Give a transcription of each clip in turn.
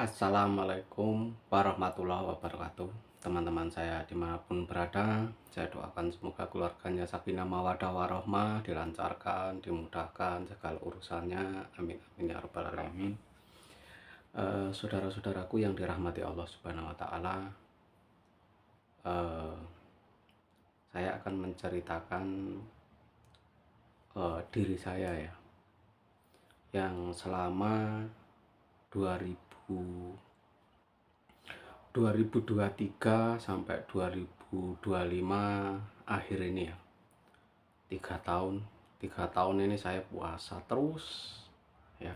Assalamualaikum warahmatullahi wabarakatuh. Teman-teman saya dimanapun berada, saya doakan semoga keluarganya sakinah mawadah warohmah, dilancarkan, dimudahkan segala urusannya. Amin amin ya rabbal alamin. Saudara-saudaraku yang dirahmati Allah Subhanahu wa taala, eh, saya akan menceritakan diri saya ya, yang selama 2000 2023 sampai 2025 akhir ini ya, 3 tahun ini saya puasa terus ya,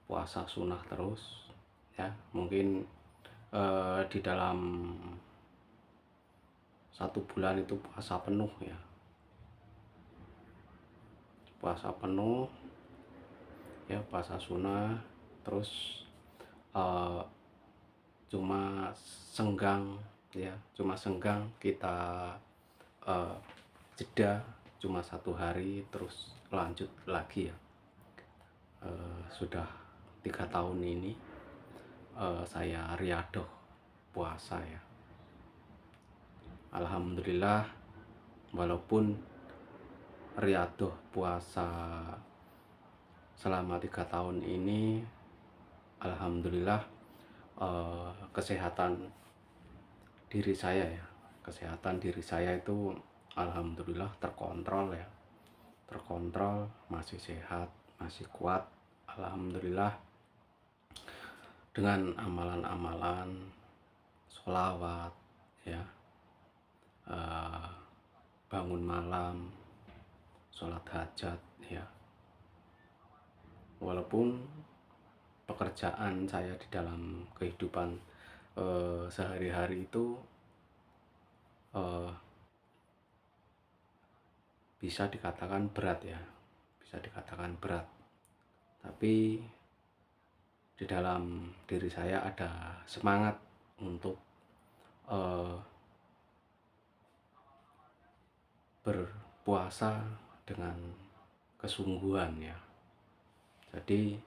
puasa sunnah terus ya. Mungkin di dalam 1 bulan itu puasa penuh ya, puasa penuh ya, puasa sunnah terus. eh, Cuma senggang ya, cuma senggang kita eh, jeda cuma 1 hari terus lanjut lagi ya. Sudah 3 tahun ini saya riadoh puasa ya. Alhamdulillah, walaupun riadoh puasa selama 3 tahun ini, alhamdulillah kesehatan diri saya ya, kesehatan diri saya itu alhamdulillah terkontrol ya, terkontrol, masih sehat, masih kuat, alhamdulillah. Dengan amalan-amalan sholawat ya, eh, bangun malam, sholat hajat ya. Walaupun pekerjaan saya di dalam kehidupan sehari-hari itu eh, bisa dikatakan berat ya, bisa dikatakan berat, tapi di dalam diri saya ada semangat untuk eh, berpuasa dengan kesungguhan ya. Jadi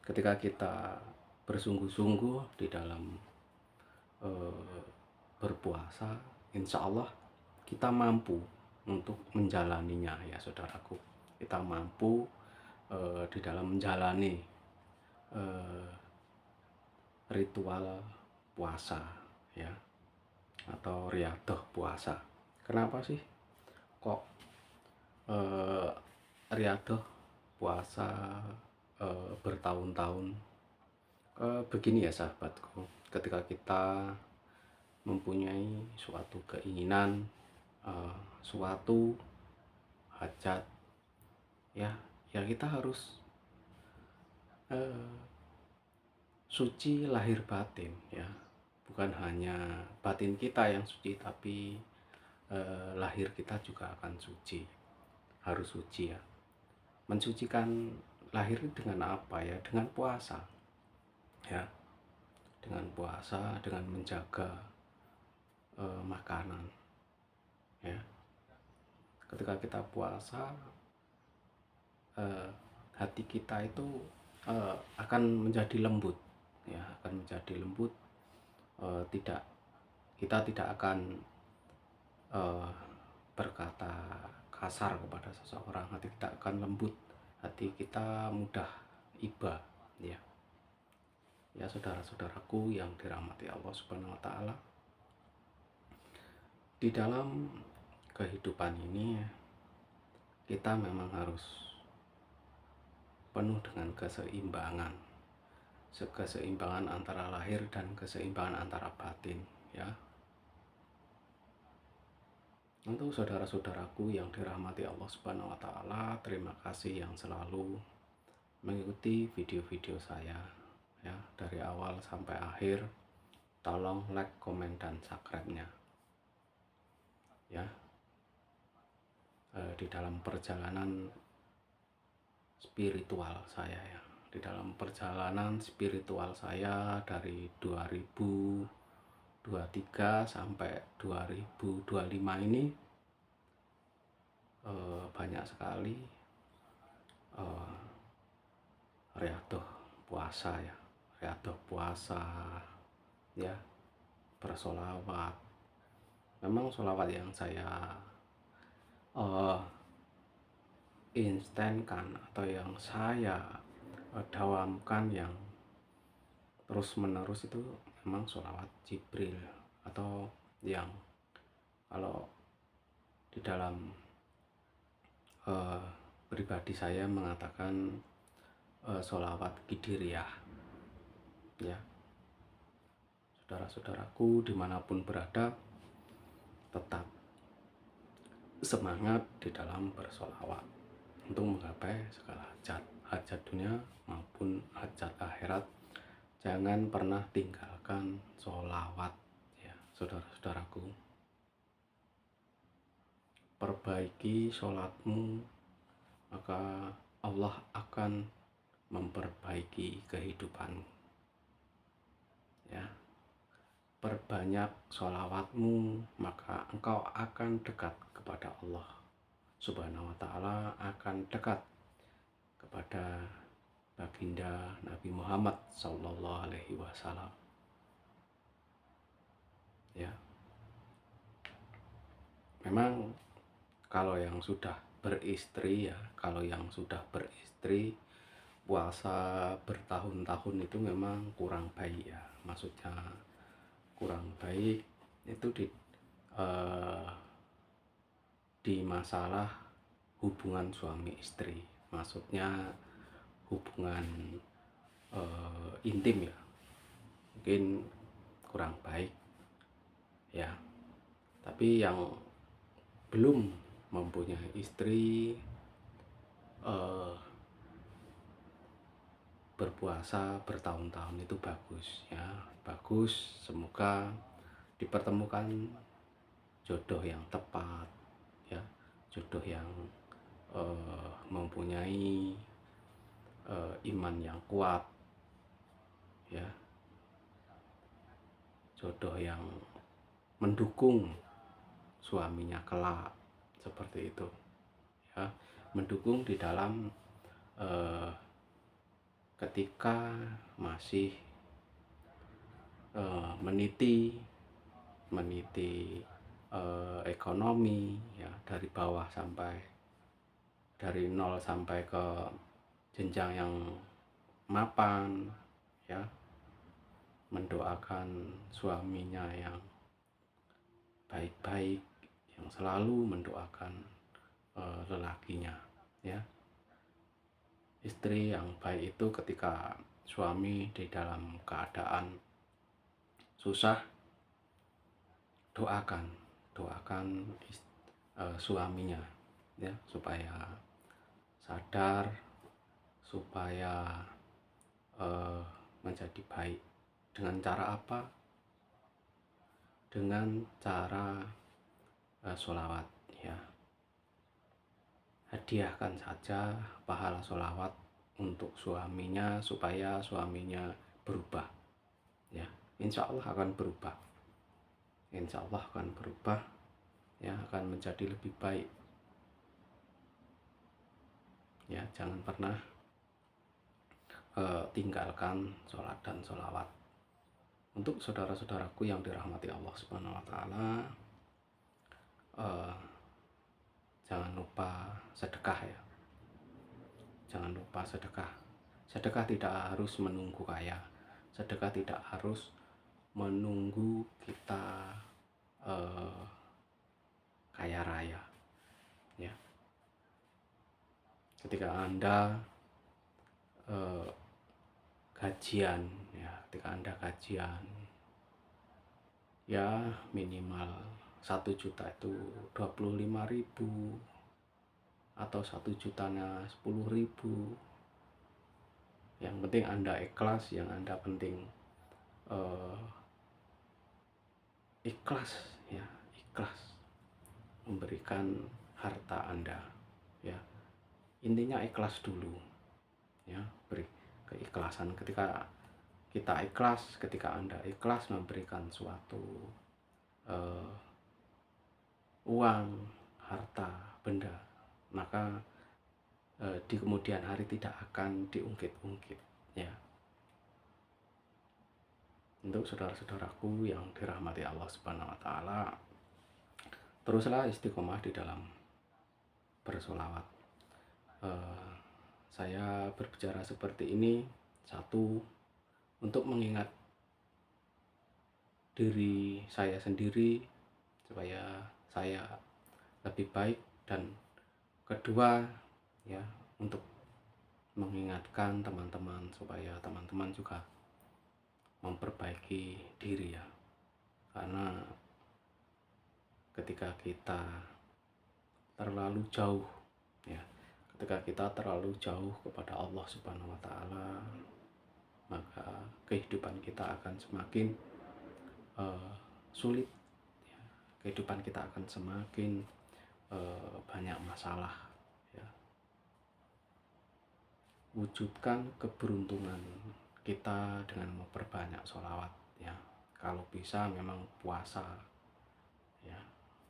ketika kita bersungguh-sungguh di dalam berpuasa, insya Allah kita mampu untuk menjalaninya ya saudaraku. Kita mampu di dalam menjalani eh, ritual puasa ya, atau riadoh puasa. Kenapa sih kok riadoh puasa bertahun-tahun? Begini ya sahabatku, ketika kita mempunyai suatu keinginan, suatu hajat ya, ya kita harus suci lahir batin ya. Bukan hanya batin kita yang suci, tapi lahir kita juga akan suci, harus suci ya. Mensucikan lahir dengan apa ya? Dengan puasa ya, dengan puasa, dengan menjaga makanan ya. Ketika kita puasa, hati kita itu akan menjadi lembut ya, akan menjadi lembut. Tidak, kita tidak akan berkata kasar kepada seseorang, hati kita akan lembut, hati kita mudah iba ya. Ya saudara-saudaraku yang dirahmati Allah Subhanahu wa taala, di dalam kehidupan ini kita memang harus penuh dengan keseimbangan, keseimbangan antara lahir dan keseimbangan antara batin ya. Untuk saudara-saudaraku yang dirahmati Allah Subhanahu wa taala, terima kasih yang selalu mengikuti video-video saya ya, dari awal sampai akhir. Tolong like, komen, dan subscribe-nya ya. Di dalam perjalanan spiritual saya ya, di dalam perjalanan spiritual saya dari 2023 sampai 2025 ini, banyak sekali riadoh puasa ya, atau puasa, ya, bersolawat. Memang solawat yang saya uh, instankan atau yang saya dawamkan, yang terus menerus itu memang solawat Jibril, atau yang kalau di dalam uh, pribadi saya mengatakan solawat Qidiriyah, ya. Saudara-saudaraku dimanapun berada, tetap semangat di dalam bersolawat untuk menggapai segala hajat, hajat dunia maupun hajat akhirat. Jangan pernah tinggalkan solawat, ya saudara-saudaraku. Perbaiki sholatmu, maka Allah akan memperbaiki kehidupanmu, ya. Perbanyak sholawatmu, maka engkau akan dekat kepada Allah Subhanahu wa ta'ala, akan dekat kepada baginda Nabi Muhammad Sallallahu Alaihi Wasallam, ya. Memang kalau yang sudah beristri, ya, kalau yang sudah beristri, puasa bertahun-tahun itu memang kurang baik, ya. Maksudnya kurang baik itu eh, di masalah hubungan suami istri, maksudnya hubungan intim, ya, mungkin kurang baik, ya. Tapi yang belum mempunyai istri berpuasa bertahun-tahun itu bagus, ya, bagus. Semoga dipertemukan jodoh yang tepat, ya, jodoh yang mempunyai iman yang kuat, ya, jodoh yang mendukung suaminya kelak, seperti itu, ya, mendukung di dalam ketika masih meniti ekonomi, ya, dari bawah sampai dari nol sampai ke jenjang yang mapan, ya, mendoakan suaminya yang baik-baik, yang selalu mendoakan lelakinya, ya. Istri yang baik itu ketika suami di dalam keadaan susah, doakan suaminya, ya, supaya sadar, supaya menjadi baik. Dengan cara apa? Dengan cara sholawat, ya. Hadiahkan saja pahala sholawat untuk suaminya supaya suaminya berubah, ya. Insya Allah akan berubah, insya Allah akan berubah, ya, akan menjadi lebih baik, ya. Jangan pernah tinggalkan sholat dan sholawat. Untuk saudara-saudaraku yang dirahmati Allah Subhanahu wa ta'ala, jangan lupa sedekah, ya. Jangan lupa sedekah. Sedekah tidak harus menunggu kaya. Sedekah tidak harus menunggu kita kaya raya, ya. Ketika Anda gajian, ya, ketika Anda gajian, ya, minimal 1 juta itu 25.000, atau 1 jutanya 10.000. Yang penting Anda ikhlas, yang Anda penting ikhlas, ya, ikhlas memberikan harta Anda, ya. Intinya ikhlas dulu, ya, beri keikhlasan. Ketika kita ikhlas, ketika Anda ikhlas memberikan suatu uang, harta, benda, maka di kemudian hari tidak akan diungkit-ungkit, ya. Untuk saudara-saudaraku yang dirahmati Allah Subhanahu wa taala, teruslah istiqomah di dalam bersolawat. Eh, saya berbicara seperti ini, satu, untuk mengingat diri saya sendiri supaya saya lebih baik, dan kedua ya, untuk mengingatkan teman-teman supaya teman-teman juga memperbaiki diri ya. Karena ketika kita terlalu jauh ya, ketika kita terlalu jauh kepada Allah Subhanahu wa taala, maka kehidupan kita akan semakin sulit ya. Kehidupan kita akan semakin banyak masalah ya. Wujudkan keberuntungan kita dengan memperbanyak sholawat ya. Kalau bisa memang puasa ya,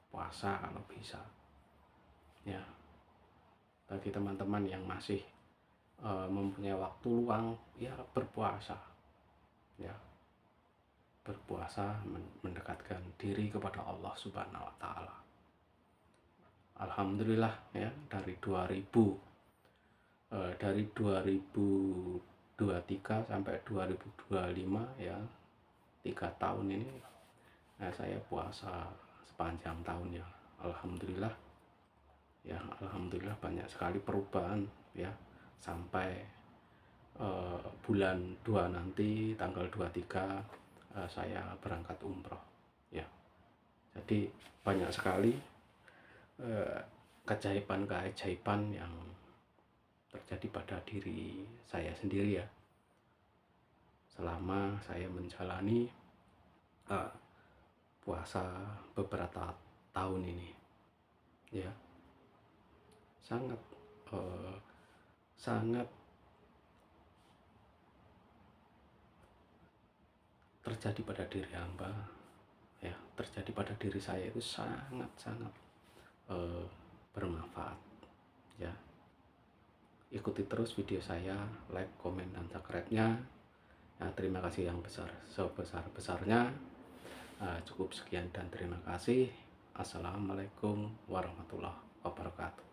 puasa kalau bisa ya. Bagi teman-teman yang masih mempunyai waktu luang ya, berpuasa ya. Berpuasa mendekatkan diri kepada Allah Subhanahu wa taala. Alhamdulillah ya, dari 2023 sampai 2025 ya, 3 tahun ini saya puasa sepanjang tahun ya. Alhamdulillah ya, alhamdulillah banyak sekali perubahan ya, sampai bulan 2 nanti tanggal 23 saya berangkat umroh ya. Jadi banyak sekali keajaiban-keajaiban yang terjadi pada diri saya sendiri ya, selama saya menjalani puasa beberapa tahun ini ya. Sangat sangat terjadi pada diri hamba ya, terjadi pada diri saya itu sangat-sangat bermanfaat ya. Ikuti terus video saya, like, komen, dan subscribe-nya ya. Terima kasih yang sebesar-besarnya. Cukup sekian dan terima kasih. Assalamualaikum warahmatullahi wabarakatuh.